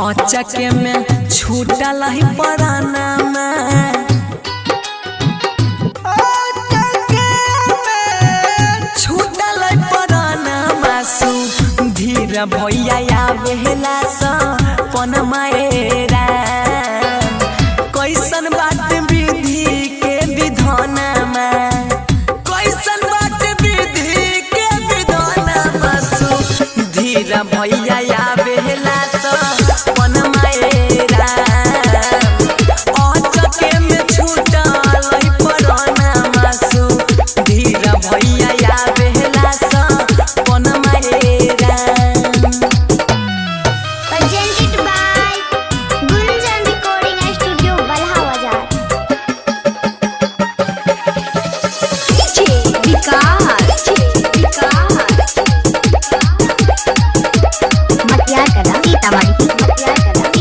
अचके में छूटल ही पराना में छूटल पराना मासू धीर भैया बेहला सपन मायरा कैसन बात विधि के विधाना में कैसन बात विधि के विधाना मासू धीर भैया बेहला सपन मायरा अचके में छूटल ही पराना मासू धीर भैया बेहला सपन Myra. Presented by Gunjan Recording Studio, Balhawazar. DJ Vikas Matyakala Sitamarhi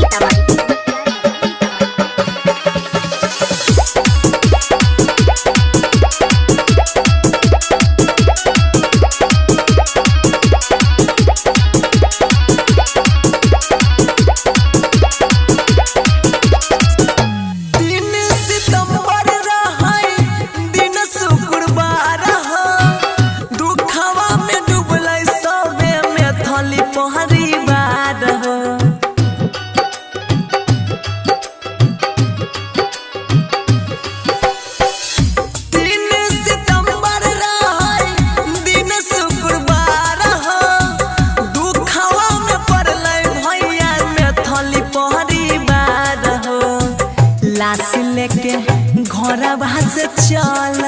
लाश लेके घर से चल